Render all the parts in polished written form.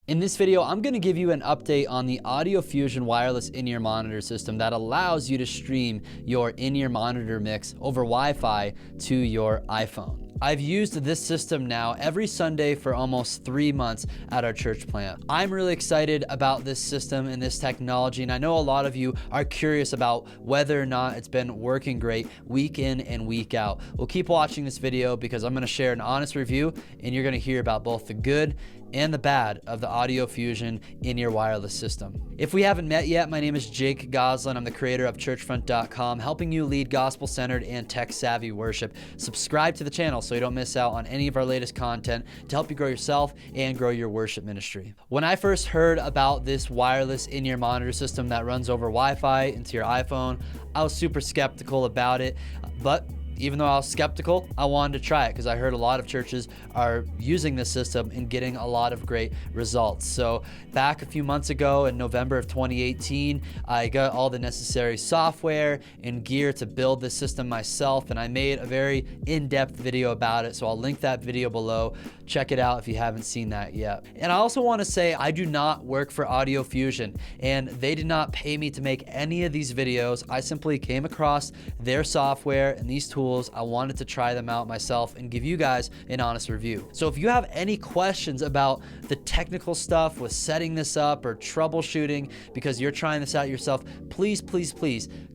In this video, I'm gonna give you an update on the Audiofusion wireless in-ear monitor system that allows you to stream your in-ear monitor mix over Wi-Fi to your iPhone. I've used this system now every Sunday for almost 3 months at our church plant. I'm really excited about this system and this technology, and I know a lot of you are curious about whether or not it's been working great week in and week out. Well, keep watching this video because I'm gonna share an honest review and you're gonna hear about both the good and the bad of the Audiofusion in-ear wireless system. If we haven't met yet, my name is Jake Goslin. I'm the creator of Churchfront.com, helping you lead gospel-centered and tech-savvy worship. Subscribe to the channel so you don't miss out on any of our latest content to help you grow yourself and grow your worship ministry. When I first heard about this wireless in-ear monitor system that runs over Wi-Fi into your iPhone, I was super skeptical about it, but even though I was skeptical, I wanted to try it because I heard a lot of churches are using this system and getting a lot of great results. So back a few months ago in November of 2018, I got all the necessary software and gear to build this system myself, and I made a very in-depth video about it. So I'll link that video below. Check it out if you haven't seen that yet. And I also want to say I do not work for Audiofusion, and they did not pay me to make any of these videos. I simply came across their software and these tools. I wanted to try them out myself and give you guys an honest review. So if you have any questions about the technical stuff with setting this up or troubleshooting because you're trying this out yourself, please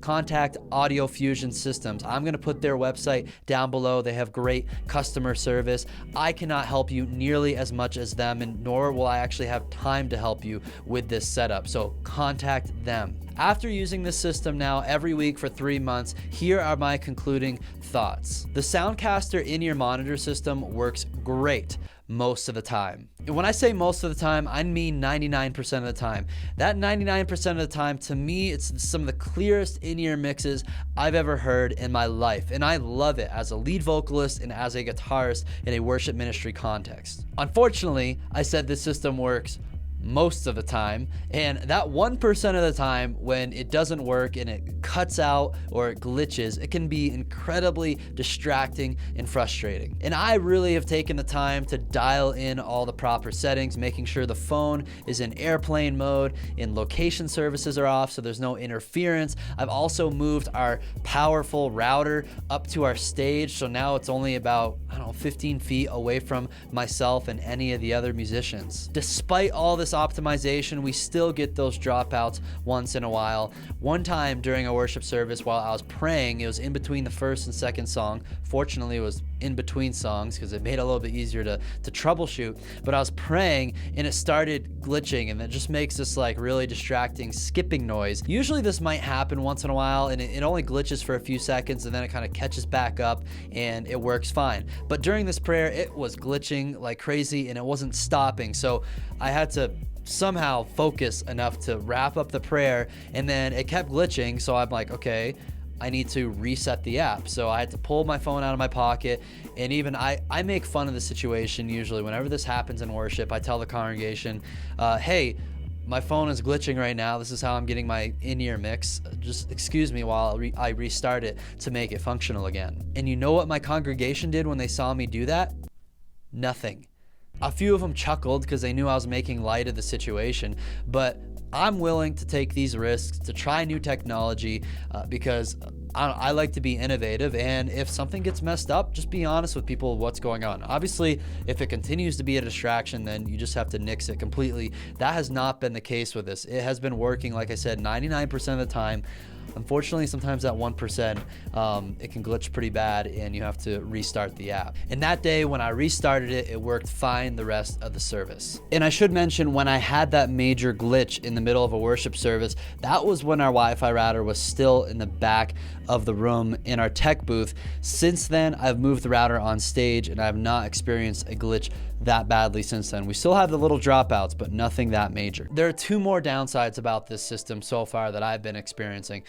contact Audiofusion Systems. I'm gonna put their website down below. They have great customer service. I cannot help you nearly as much as them, and nor will I actually have time to help you with this setup. So contact them. After using this system now every week for 3 months, here are my concluding thoughts. The Soundcaster in-ear monitor system works great most of the time. And when I say most of the time, I mean 99% of the time. That 99% of the time, to me, it's some of the clearest in-ear mixes I've ever heard in my life. And I love it as a lead vocalist and as a guitarist in a worship ministry context. Unfortunately, I said this system works most of the time, and that 1% of the time when it doesn't work and it cuts out or it glitches, it can be incredibly distracting and frustrating. And I really have taken the time to dial in all the proper settings, making sure the phone is in airplane mode and location services are off so there's no interference. I've also moved our powerful router up to our stage, so now it's only about 15 feet away from myself and any of the other musicians. Despite all this optimization, we still get those dropouts once in a while. One time during a worship service while I was praying, it was in between the first and second song. Fortunately, it was in between songs because it made it a little bit easier to troubleshoot, but I was praying and it started glitching, and it just makes this like really distracting skipping noise. Usually this might happen once in a while and it only glitches for a few seconds and then it kind of catches back up and it works fine. But during this prayer, it was glitching like crazy and it wasn't stopping. So I had to somehow focus enough to wrap up the prayer, and then it kept glitching. So I'm like, okay, I need to reset the app. So I had to pull my phone out of my pocket, and even I make fun of the situation usually. Whenever this happens in worship, I tell the congregation, hey, my phone is glitching right now. This is how I'm getting my in-ear mix. Just excuse me while I restart it to make it functional again. And you know what my congregation did when they saw me do that? Nothing. A few of them chuckled because they knew I was making light of the situation, but I'm willing to take these risks to try new technology because I like to be innovative, and if something gets messed up, just be honest with people what's going on. Obviously, if it continues to be a distraction, then you just have to nix it completely. That has not been the case with this. It has been working, like I said, 99% of the time. Unfortunately, sometimes that 1%, it can glitch pretty bad and you have to restart the app. And that day when I restarted it, it worked fine the rest of the service. And I should mention, when I had that major glitch in the middle of a worship service, that was when our Wi-Fi router was still in the back of the room in our tech booth. Since then, I've moved the router on stage and I have not experienced a glitch that badly since then. We still have the little dropouts, but nothing that major. There are 2 more downsides about this system so far that I've been experiencing.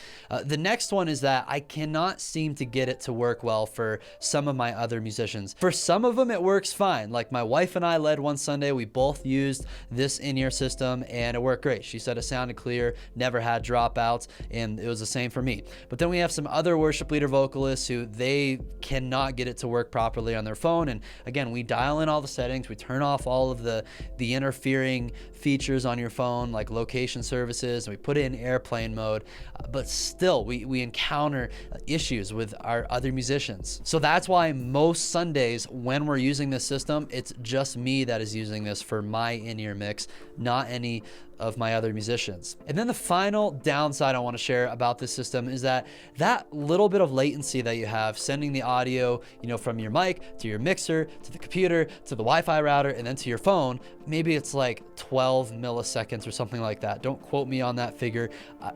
The next one is that I cannot seem to get it to work well for some of my other musicians. For some of them, it works fine. Like my wife and I led one Sunday, we both used this in-ear system and it worked great. She said it sounded clear, never had dropouts, and it was the same for me. But then we have some other worship leader vocalists who they cannot get it to work properly on their phone. And again, we dial in all the settings, we turn off all of the interfering features on your phone like location services, and we put it in airplane mode, but still we encounter issues with our other musicians. So that's why most Sundays when we're using this system, it's just me that is using this for my in-ear mix, not any of my other musicians. And then the final downside I want to share about this system is that little bit of latency that you have sending the audio, from your mic to your mixer to the computer to the Wi-Fi router and then to your phone, maybe it's like 12 milliseconds or something like that. Don't quote me on that figure.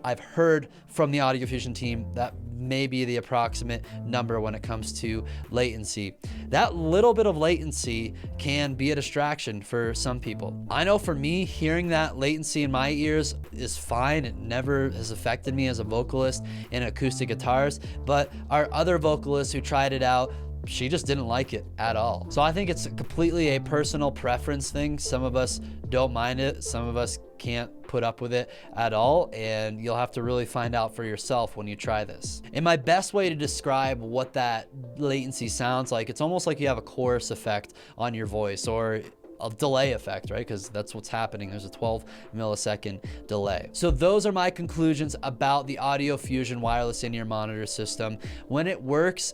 I've heard from the Audiofusion team that may be the approximate number when it comes to latency. That little bit of latency can be a distraction for some people. I know for me, hearing that latency in my ears is fine. It never has affected me as a vocalist in acoustic guitars, but our other vocalists who tried it out, she just didn't like it at all. So I think it's completely a personal preference thing. Some of us don't mind it. Some of us can't put up with it at all, and you'll have to really find out for yourself when you try this. And my best way to describe what that latency sounds like, it's almost like you have a chorus effect on your voice, or a delay effect, right? Because that's what's happening. There's a 12 millisecond delay. So those are my conclusions about the Audiofusion wireless in-ear monitor system. When it works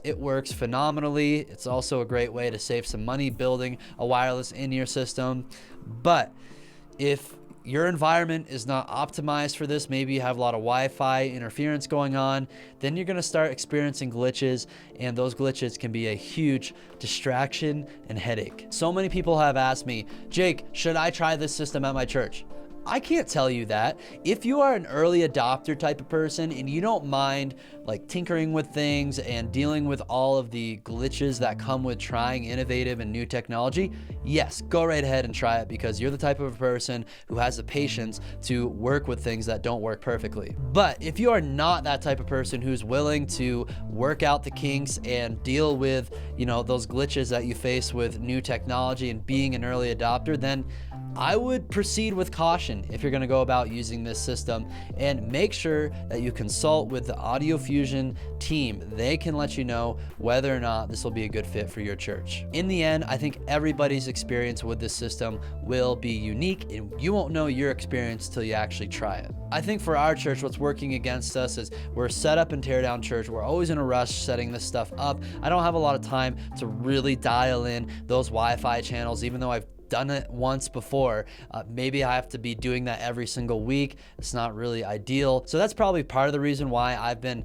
phenomenally. It's also a great way to save some money building a wireless in-ear system. But if your environment is not optimized for this, maybe you have a lot of Wi-Fi interference going on, then you're gonna start experiencing glitches, and those glitches can be a huge distraction and headache. So many people have asked me, Jake, should I try this system at my church? I can't tell you that. If you are an early adopter type of person and you don't mind like tinkering with things and dealing with all of the glitches that come with trying innovative and new technology, yes, go right ahead and try it, because you're the type of person who has the patience to work with things that don't work perfectly. But if you are not that type of person who's willing to work out the kinks and deal with, those glitches that you face with new technology and being an early adopter, then I would proceed with caution if you're going to go about using this system, and make sure that you consult with the Audiofusion team. They can let you know whether or not this will be a good fit for your church. In the end, I think everybody's experience with this system will be unique, and you won't know your experience till you actually try it. I think for our church, what's working against us is we're a set up and tear down church. We're always in a rush setting this stuff up. I don't have a lot of time to really dial in those Wi-Fi channels, even though I've done it once before. Maybe I have to be doing that every single week. It's not really ideal. So that's probably part of the reason why I've been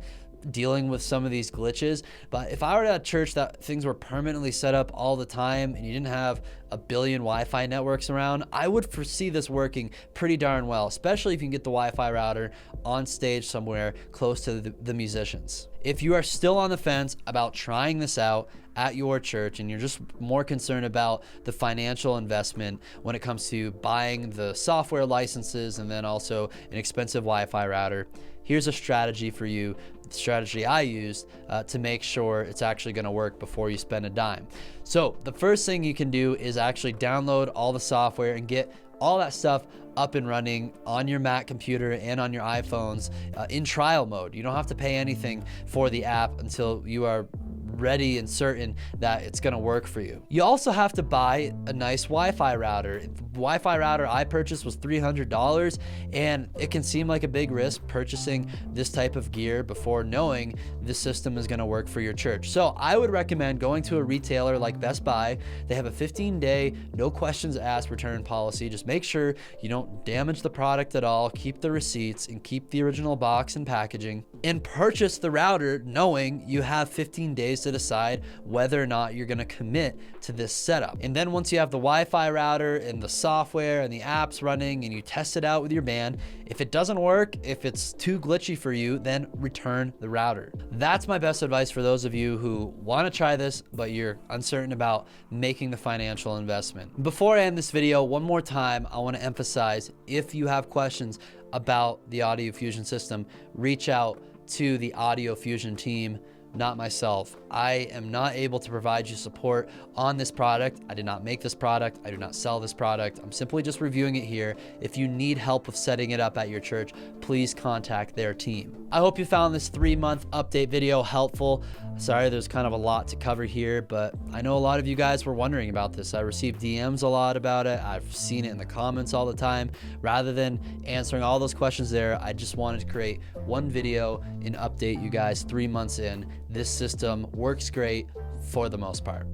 dealing with some of these glitches. But if I were at a church that things were permanently set up all the time and you didn't have a billion Wi-Fi networks around, I would foresee this working pretty darn well, especially if you can get the Wi-Fi router on stage somewhere close to the musicians. If you are still on the fence about trying this out at your church and you're just more concerned about the financial investment when it comes to buying the software licenses and then also an expensive Wi-Fi router, here's a strategy for you, the strategy I used to make sure it's actually going to work before you spend a dime. So the first thing you can do is actually download all the software and get all that stuff up and running on your Mac computer and on your iPhones in trial mode. You don't have to pay anything for the app until you are ready and certain that it's going to work for you. You also have to buy a nice Wi-Fi router. The Wi-Fi router I purchased was $300, and it can seem like a big risk purchasing this type of gear before knowing this system is going to work for your church. So I would recommend going to a retailer like Best Buy. They have a 15-day, no questions asked return policy. Just make sure you don't damage the product at all, keep the receipts, and keep the original box and packaging, and purchase the router knowing you have 15 days to decide whether or not you're going to commit to this setup. And then once you have the Wi-Fi router and the software and the apps running and you test it out with your band, if it doesn't work, if it's too glitchy for you, then return the router. That's my best advice for those of you who want to try this, but you're uncertain about making the financial investment. Before I end this video, one more time, I want to emphasize, if you have questions about the Audiofusion system, reach out to the Audiofusion team not myself. I am not able to provide you support on this product. I did not make this product. I do not sell this product. I'm simply just reviewing it here. If you need help with setting it up at your church, please contact their team. I hope you found this 3-month update video helpful. Sorry, there's kind of a lot to cover here, but I know a lot of you guys were wondering about this. I received DMs a lot about it. I've seen it in the comments all the time. Rather than answering all those questions there, I just wanted to create one video and update you guys 3 months in. This system works great for the most part.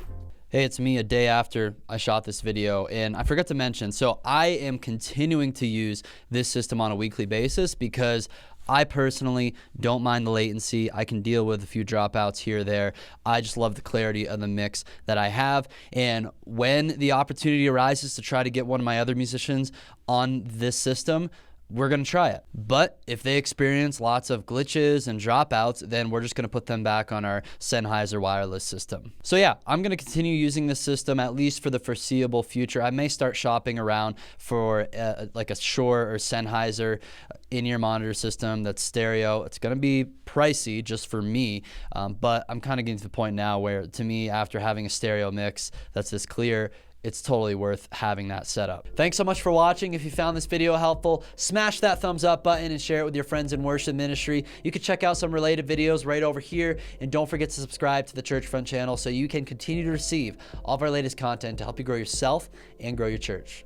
Hey, it's me a day after I shot this video, and I forgot to mention, so I am continuing to use this system on a weekly basis because I personally don't mind the latency. I can deal with a few dropouts here or there. I just love the clarity of the mix that I have. And when the opportunity arises to try to get one of my other musicians on this system, we're going to try it. But if they experience lots of glitches and dropouts, then we're just going to put them back on our Sennheiser wireless system. So yeah, I'm going to continue using this system at least for the foreseeable future. I may start shopping around for like a Shure or Sennheiser in-ear monitor system that's stereo. It's going to be pricey just for me, but I'm kind of getting to the point now where, to me, after having a stereo mix that's this clear, it's totally worth having that set up. Thanks so much for watching. If you found this video helpful, smash that thumbs up button and share it with your friends in worship ministry. You can check out some related videos right over here, and don't forget to subscribe to the Churchfront channel so you can continue to receive all of our latest content to help you grow yourself and grow your church.